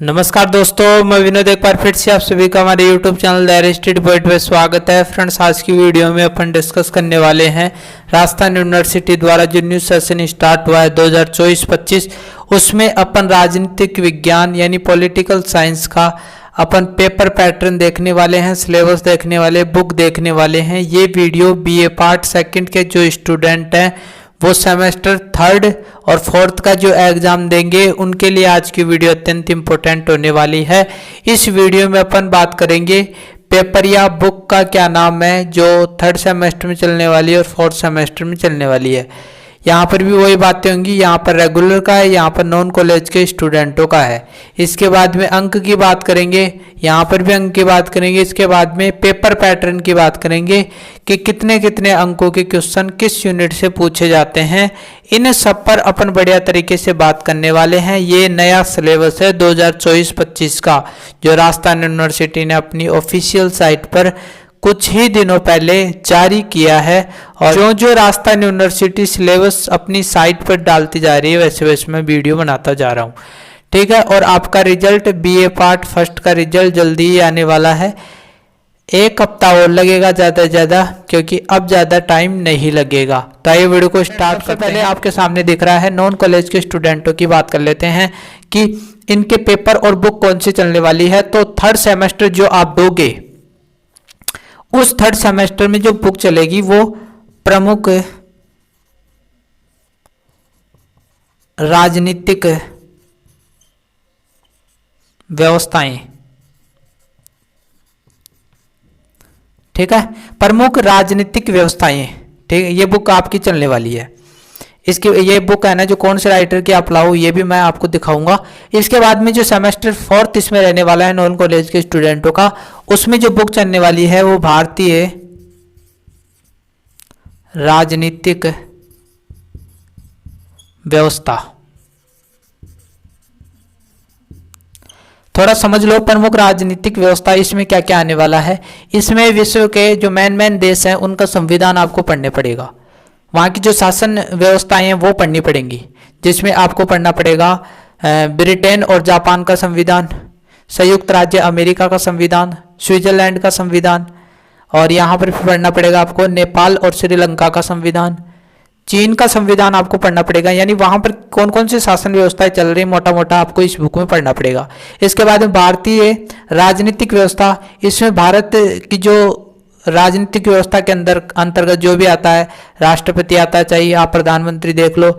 नमस्कार दोस्तों, मैं विनोद एक बार फिर से आप सभी का हमारे YouTube channel the study point में स्वागत है। फ्रेंड्स, आज की वीडियो में अपन डिस्कस करने वाले हैं राजस्थान यूनिवर्सिटी द्वारा जो न्यू सेशन स्टार्ट हुआ है 2024-25, उसमें अपन राजनीतिक विज्ञान यानी पॉलिटिकल साइंस का अपन पेपर पैटर्न देखने वाले हैं, सिलेबस देखने वाले, बुक देखने वाले हैं। ये वीडियो BA पार्ट सेकंड के जो स्टूडेंट हैं वो सेमेस्टर थर्ड और फोर्थ का जो एग्जाम देंगे उनके लिए आज की वीडियो अत्यंत इंपॉर्टेंट होने वाली है। इस वीडियो में अपन बात करेंगे पेपर या बुक का क्या नाम है जो थर्ड सेमेस्टर में चलने वाली है और फोर्थ सेमेस्टर में चलने वाली है। यहाँ पर भी वही बातें होंगी, यहाँ पर रेगुलर का है, यहाँ पर नॉन कॉलेज के स्टूडेंटों का है। इसके बाद में अंक की बात करेंगे, यहाँ पर भी अंक की बात करेंगे। इसके बाद में पेपर पैटर्न की बात करेंगे कि कितने कितने अंकों के क्वेश्चन किस यूनिट से पूछे जाते हैं। इन सब पर अपन बढ़िया तरीके से बात करने वाले हैं। ये नया सिलेबस है 2024-25 का जो राजस्थान यूनिवर्सिटी ने अपनी ऑफिशियल साइट पर कुछ ही दिनों पहले जारी किया है। और जो राजस्थान यूनिवर्सिटी सिलेबस अपनी साइट पर डालती जा रही है वैसे वैसे मैं वीडियो बनाता जा रहा हूँ, ठीक है। और आपका रिजल्ट BA पार्ट फर्स्ट का रिजल्ट जल्दी ही आने वाला है। एक हफ्ता और लगेगा ज़्यादा से ज़्यादा, क्योंकि अब ज़्यादा टाइम नहीं लगेगा। तो आइए वीडियो को स्टार्ट करते हैं। पहले आपके सामने दिख रहा है नॉन कॉलेज के स्टूडेंटों की बात कर लेते हैं कि इनके पेपर और बुक कौन सी चलने वाली है। तो थर्ड सेमेस्टर जो आप दोगे उस थर्ड सेमेस्टर में जो बुक चलेगी वो प्रमुख राजनीतिक व्यवस्थाएं, ठीक है, प्रमुख राजनीतिक व्यवस्थाएं, ठीक है, ये बुक आपकी चलने वाली है। इसकी ये बुक है ना जो कौन से राइटर की आप लाओ ये भी मैं आपको दिखाऊंगा। इसके बाद में जो सेमेस्टर फोर्थ इसमें रहने वाला है नॉन कॉलेज के स्टूडेंटों का, उसमें जो बुक चलने वाली है वो भारतीय राजनीतिक व्यवस्था। थोड़ा समझ लो प्रमुख राजनीतिक व्यवस्था, इसमें क्या क्या आने वाला है। इसमें विश्व के जो मेन देश हैं उनका संविधान आपको पढ़ने पड़ेगा, वहाँ की जो शासन व्यवस्थाएं हैं वो पढ़नी पड़ेंगी, जिसमें आपको पढ़ना पड़ेगा ब्रिटेन और जापान का संविधान, संयुक्त राज्य अमेरिका का संविधान, स्विट्जरलैंड का संविधान, और यहाँ पर पढ़ना पड़ेगा आपको नेपाल और श्रीलंका का संविधान, चीन का संविधान आपको पढ़ना पड़ेगा। यानी वहाँ पर कौन कौन सी शासन व्यवस्थाएं चल रही मोटा मोटा आपको इस बुक में पढ़ना पड़ेगा। इसके बाद में भारतीय राजनीतिक व्यवस्था, इसमें भारत की जो राजनीतिक व्यवस्था के अंतर्गत जो भी आता है, राष्ट्रपति आता है, चाहिए आप प्रधानमंत्री देख लो,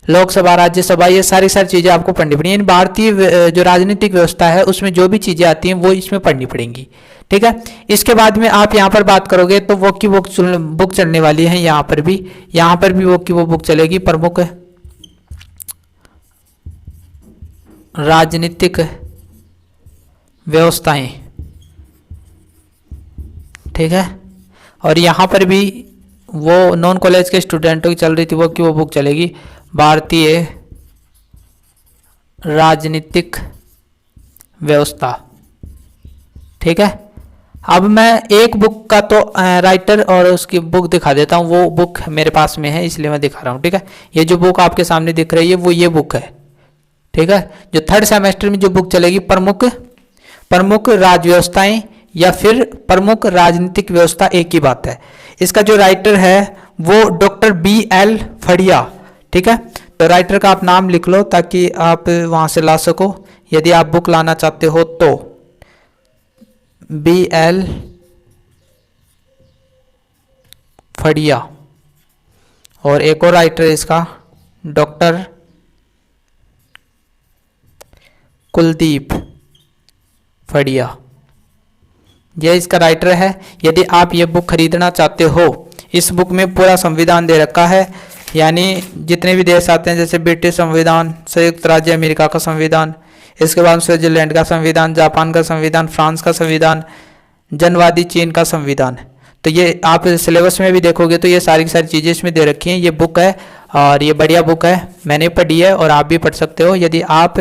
लोकसभा, राज्यसभा, ये सारी चीजें आपको पढ़नी पड़ेंगी। यानी भारतीय जो राजनीतिक व्यवस्था है उसमें जो भी चीजें आती हैं वो इसमें पढ़नी पड़ेंगी, ठीक है। इसके बाद में आप यहाँ पर बात करोगे तो वो की बुक चलने वाली है। यहाँ पर भी वो की वो बुक चलेगी, प्रमुख राजनीतिक व्यवस्थाएं, ठीक है। और यहाँ पर भी वो नॉन कॉलेज के स्टूडेंटों की चल रही थी वो की वो बुक चलेगी, भारतीय राजनीतिक व्यवस्था, ठीक है। अब मैं एक बुक का तो राइटर और उसकी बुक दिखा देता हूँ, वो बुक मेरे पास में है इसलिए मैं दिखा रहा हूँ, ठीक है। ये जो बुक आपके सामने दिख रही है वो ये बुक है, ठीक है। जो थर्ड सेमेस्टर में जो बुक चलेगी प्रमुख राज व्यवस्थाएं या फिर प्रमुख राजनीतिक व्यवस्था, एक ही बात है। इसका जो राइटर है वो डॉक्टर BL फड़िया, ठीक है। तो राइटर का आप नाम लिख लो ताकि आप वहां से ला सको यदि आप बुक लाना चाहते हो तो। BL फड़िया, और एक और राइटर है इसका डॉक्टर कुलदीप फड़िया, यह इसका राइटर है। यदि आप ये बुक खरीदना चाहते हो, इस बुक में पूरा संविधान दे रखा है, यानी जितने भी देश आते हैं जैसे ब्रिटिश संविधान, संयुक्त राज्य अमेरिका का संविधान, इसके बाद स्विट्जरलैंड का संविधान, जापान का संविधान, फ्रांस का संविधान, जनवादी चीन का संविधान। तो ये आप सिलेबस में भी देखोगे तो ये सारी की सारी चीज़ें इसमें दे रखी हैं। ये बुक है और ये बढ़िया बुक है, मैंने पढ़ी है और आप भी पढ़ सकते हो यदि आप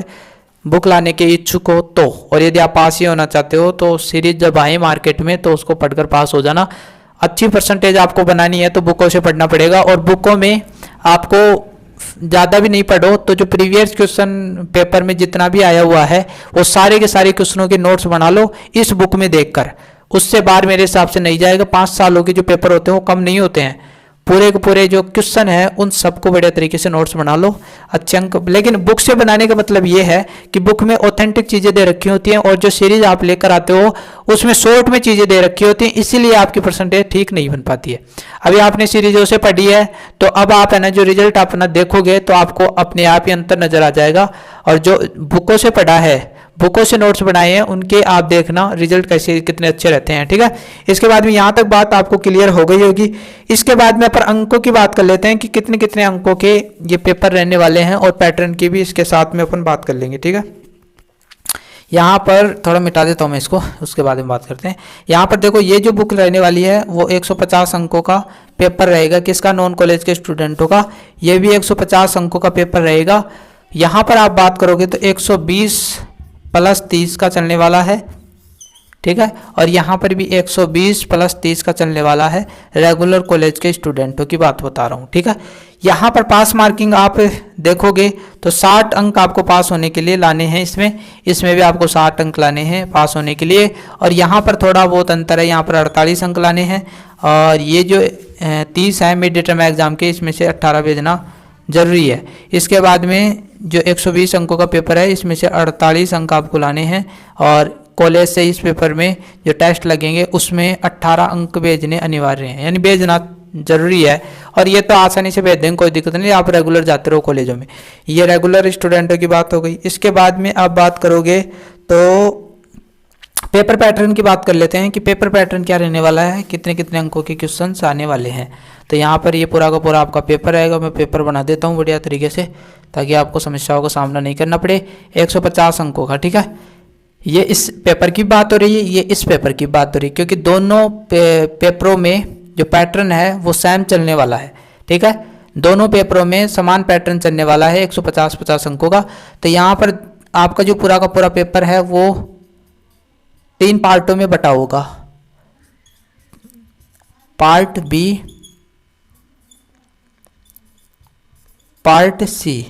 बुक लाने के इच्छुक हो तो। और यदि आप पास ही होना चाहते हो तो सीरीज जब आए मार्केट में तो उसको पढ़कर पास हो जाना। अच्छी परसेंटेज आपको बनानी है तो बुकों से पढ़ना पड़ेगा, और बुकों में आपको ज़्यादा भी नहीं पढ़ो तो जो प्रीवियस क्वेश्चन पेपर में जितना भी आया हुआ है वो सारे के सारे क्वेश्चनों के नोट्स बना लो इस बुक में देखकर। उससे बाहर मेरे हिसाब से नहीं जाएगा। 5 सालों के जो पेपर होते हैं वो कम नहीं होते हैं। पूरे के पूरे जो क्वेश्चन है उन सबको बढ़िया तरीके से नोट्स बना लो, अच्छे अंक। लेकिन बुक से बनाने का मतलब ये है कि बुक में ऑथेंटिक चीज़ें दे रखी होती हैं और जो सीरीज आप लेकर आते हो उसमें शॉर्ट में चीज़ें दे रखी होती हैं, इसीलिए आपकी परसेंटेज ठीक नहीं बन पाती है। अभी आपने सीरीजों से पढ़ी है तो अब आप है ना जो रिजल्ट अपना देखोगे तो आपको अपने आप ही अंतर नजर आ जाएगा। और जो बुकों से पढ़ा है, बुकों से नोट्स बनाए हैं, उनके आप देखना रिजल्ट कैसे कितने अच्छे रहते हैं, ठीक है। इसके बाद में यहाँ तक बात आपको क्लियर हो गई होगी। इसके बाद में अपन अंकों की बात कर लेते हैं कि कितने कितने अंकों के ये पेपर रहने वाले हैं और पैटर्न की भी इसके साथ में अपन बात कर लेंगे, ठीक है। यहाँ पर थोड़ा मिटा देता हूँ मैं इसको, उसके बाद में बात करते हैं। यहाँ पर देखो ये जो बुक रहने वाली है वो 150 अंकों का पेपर रहेगा। किसका? नॉन कॉलेज के स्टूडेंटों का। ये भी 150 अंकों का पेपर रहेगा। यहाँ पर आप बात करोगे तो 120 + 30 का चलने वाला है, ठीक है। और यहाँ पर भी 120 + 30 का चलने वाला है। रेगुलर कॉलेज के स्टूडेंटों की बात बता रहा हूँ, ठीक है। यहाँ पर पास मार्किंग आप देखोगे तो 60 अंक आपको पास होने के लिए लाने हैं। इसमें भी आपको 60 अंक लाने हैं पास होने के लिए। और यहाँ पर थोड़ा बहुत अंतर है, यहाँ पर 48 अंक लाने हैं। और ये जो 30 है मिड टर्म एग्जाम के, इसमें से 18 भेजना जरूरी है। इसके बाद में जो 120 अंकों का पेपर है इसमें से 48 अंक आपको लाने हैं। और कॉलेज से इस पेपर में जो टेस्ट लगेंगे उसमें 18 अंक भेजने अनिवार्य हैं, यानी भेजना जरूरी है। और ये तो आसानी से भेज देंगे, कोई दिक्कत नहीं, आप रेगुलर जाते रहो कॉलेजों में। ये रेगुलर स्टूडेंटों की बात हो गई। इसके बाद में आप बात करोगे तो पेपर पैटर्न की बात कर लेते हैं कि पेपर पैटर्न क्या रहने वाला है, कितने कितने अंकों के क्वेश्चंस आने वाले हैं। तो यहाँ पर ये पूरा का पूरा आपका पेपर रहेगा। मैं पेपर बना देता हूँ बढ़िया तरीके से ताकि आपको समस्याओं का सामना नहीं करना पड़े। 150 अंकों का, ठीक है। ये इस पेपर की बात हो रही है, ये इस पेपर की बात हो रही है, क्योंकि दोनों पेपरों में जो पैटर्न है वो सेम चलने वाला है, ठीक है। दोनों पेपरों में समान पैटर्न चलने वाला है 150 अंकों का। तो यहाँ पर आपका जो पूरा का पूरा पेपर है वो 3 पार्टों में बटा होगा। पार्ट बी, पार्ट सी,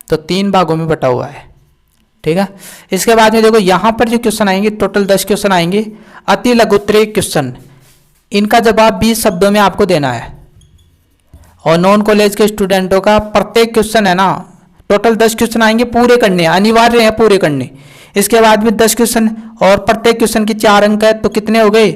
तो 3 भागों में बटा हुआ है, ठीक है। इसके बाद में देखो यहाँ पर जो क्वेश्चन आएंगे टोटल 10 क्वेश्चन आएंगे। अति लघुत्तरीय क्वेश्चन, इनका जवाब 20 शब्दों में आपको देना है। और नॉन कॉलेज के स्टूडेंटों का प्रत्येक क्वेश्चन है ना, टोटल 10 क्वेश्चन आएंगे, पूरे करने अनिवार्य है, पूरे करने। इसके बाद में 10 क्वेश्चन और प्रत्येक क्वेश्चन की 4 अंक है, तो कितने हो गए?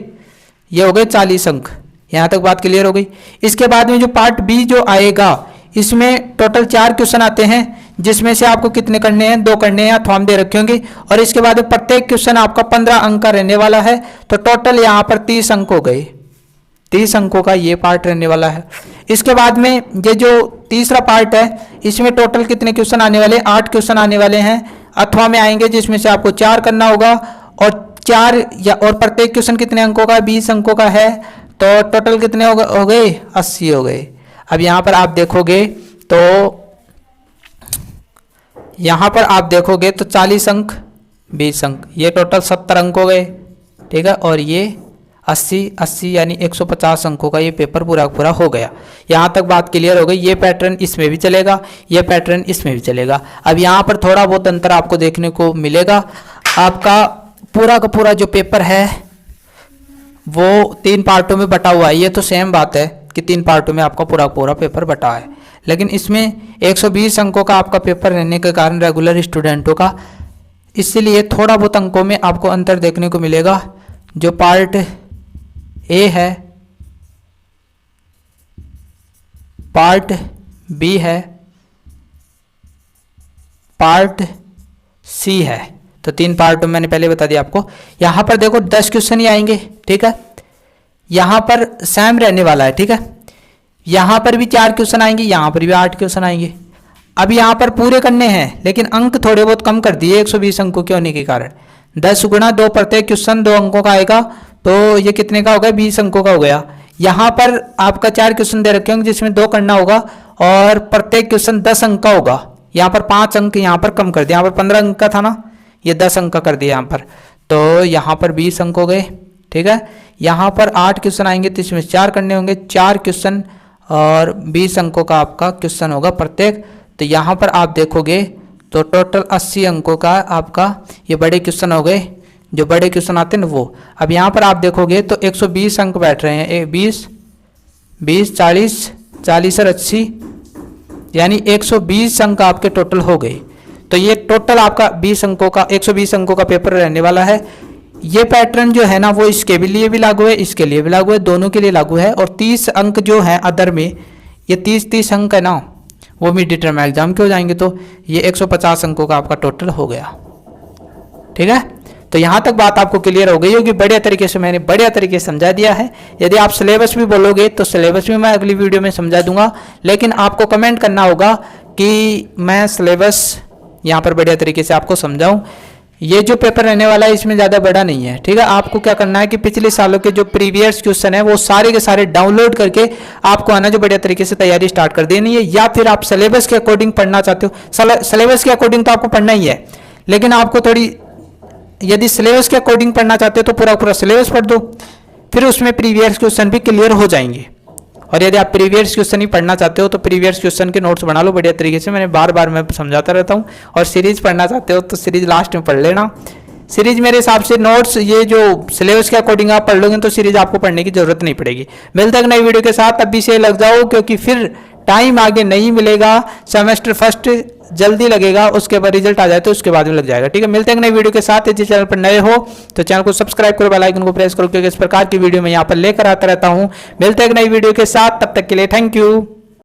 ये हो गए 40 अंक। यहाँ तक बात क्लियर हो गई। इसके बाद में जो पार्ट बी जो आएगा इसमें टोटल 4 क्वेश्चन आते हैं, जिसमें से आपको कितने करने हैं? 2 करने हैं, अथवा दे रखे होंगे। और इसके बाद प्रत्येक क्वेश्चन आपका 15 अंक का रहने वाला है। तो टोटल यहाँ पर 30 अंक हो गए। 30 अंकों का ये पार्ट रहने वाला है। इसके बाद में ये जो तीसरा पार्ट है इसमें टोटल कितने क्वेश्चन आने वाले? 8 क्वेश्चन आने वाले हैं, अथवा में आएंगे, जिसमें से आपको 4 करना होगा। और प्रत्येक क्वेश्चन कितने अंकों का? 20 अंकों का है। तो टोटल कितने हो गए? 80 हो गए। अब यहाँ पर आप देखोगे तो यहाँ पर आप देखोगे तो 40 अंक 20 अंक, ये टोटल 70 अंक हो गए, ठीक है। और ये 80 यानी 150 अंकों का ये पेपर पूरा पूरा हो गया। यहाँ तक बात क्लियर हो गई। ये पैटर्न इसमें भी चलेगा, ये पैटर्न इसमें भी चलेगा। अब यहाँ पर थोड़ा बहुत अंतर आपको देखने को मिलेगा। आपका पूरा का पूरा जो पेपर है वो 3 पार्टों में बटा हुआ है। ये तो सेम बात है कि 3 पार्टों में आपका पूरा पूरा पेपर बटा है, लेकिन इसमें 120 अंकों का आपका पेपर रहने के कारण रेगुलर स्टूडेंटों का, इसलिए थोड़ा बहुत अंकों में आपको अंतर देखने को मिलेगा। जो पार्ट ए है, पार्ट बी है, पार्ट सी है, तो 3 पार्ट मैंने पहले बता दिया आपको। यहां पर देखो 10 क्वेश्चन ही आएंगे, ठीक है। यहां पर सेम रहने वाला है, ठीक है। यहां पर भी 4 क्वेश्चन आएंगे, यहां पर भी 8 क्वेश्चन आएंगे। अब यहां पर पूरे करने हैं, लेकिन अंक थोड़े बहुत कम कर दिए 120 अंकों के होने के कारण। 10 गुणा 2, प्रत्येक क्वेश्चन 2 अंकों का आएगा, तो ये कितने का हो गया? 20 अंकों का हो गया। यहाँ पर आपका 4 क्वेश्चन दे रखे होंगे, जिसमें 2 करना होगा, और प्रत्येक क्वेश्चन 10 अंक का होगा। यहाँ पर 5 अंक यहाँ पर कम कर दिया, यहाँ पर 15 अंक का था ना, ये 10 अंक का कर दिया यहाँ पर, तो यहाँ पर 20 अंक हो गए, ठीक है। यहाँ पर 8 क्वेश्चन आएंगे, तो इसमें 4 करने होंगे, 4 क्वेश्चन और 20 अंकों का आपका क्वेश्चन होगा प्रत्येक, तो यहाँ पर आप देखोगे तो टोटल 80 अंकों का आपका ये बड़े क्वेश्चन हो गए, जो बड़े क्वेश्चन आते हैं ना वो। अब यहाँ पर आप देखोगे तो 120 अंक बैठ रहे हैं, 20 20 40 40 और 80, यानी 120 अंक आपके टोटल हो गए। तो ये टोटल आपका 20 अंकों का 120 अंकों का पेपर रहने वाला है। ये पैटर्न जो है ना वो इसके भी लिए भी लागू है, इसके लिए भी लागू है, दोनों के लिए लागू है। और 30 अंक जो है अदर में, ये 30 अंक है ना, वो मिड टर्म एग्जाम के हो जाएंगे। तो ये 150 अंकों का आपका टोटल हो गया। ठीक है, तो यहाँ तक बात आपको क्लियर हो गई होगी। बढ़िया तरीके से मैंने बढ़िया तरीके से समझा दिया है। यदि आप सिलेबस भी बोलोगे तो सिलेबस भी मैं अगली वीडियो में समझा दूंगा, लेकिन आपको कमेंट करना होगा कि मैं सिलेबस यहाँ पर बढ़िया तरीके से आपको समझाऊं। ये जो पेपर रहने वाला है इसमें ज़्यादा बड़ा नहीं है। ठीक है, आपको क्या करना है कि पिछले सालों के जो प्रीवियस क्वेश्चन है वो सारे के सारे डाउनलोड करके आपको आना जो बढ़िया तरीके से तैयारी स्टार्ट कर देनी है। या फिर आप सिलेबस के अकॉर्डिंग पढ़ना चाहते हो, सिलेबस के अकॉर्डिंग तो आपको पढ़ना ही है, लेकिन आपको थोड़ी, यदि सिलेबस के अकॉर्डिंग पढ़ना चाहते हो तो पूरा पूरा सिलेबस पढ़ दो, फिर उसमें प्रीवियस क्वेश्चन भी क्लियर हो जाएंगे। और यदि आप प्रीवियस क्वेश्चन ही पढ़ना चाहते हो तो प्रीवियस क्वेश्चन के नोट्स बना लो बढ़िया तरीके से। मैंने बार बार मैं समझाता रहता हूँ। और सीरीज पढ़ना चाहते हो तो सीरीज लास्ट में पढ़ लेना। सीरीज मेरे हिसाब से नोट्स ये जो सिलेबस के अकॉर्डिंग आप पढ़ लोगे तो सीरीज आपको पढ़ने की जरूरत नहीं पड़ेगी। मिलते हैं नई वीडियो के साथ, अभी से लग जाओ क्योंकि फिर टाइम आगे नहीं मिलेगा। सेमेस्टर फर्स्ट जल्दी लगेगा, उसके बाद रिजल्ट आ जाए तो उसके बाद में लग जाएगा। ठीक है, मिलते हैं नई वीडियो के साथ। यदि चैनल पर नए हो तो चैनल को सब्सक्राइब करो, बेल आइकन को प्रेस करो, क्योंकि इस प्रकार की वीडियो मैं यहाँ पर लेकर आता रहता हूँ। मिलते हैं नई वीडियो के साथ, तब तक के लिए थैंक यू।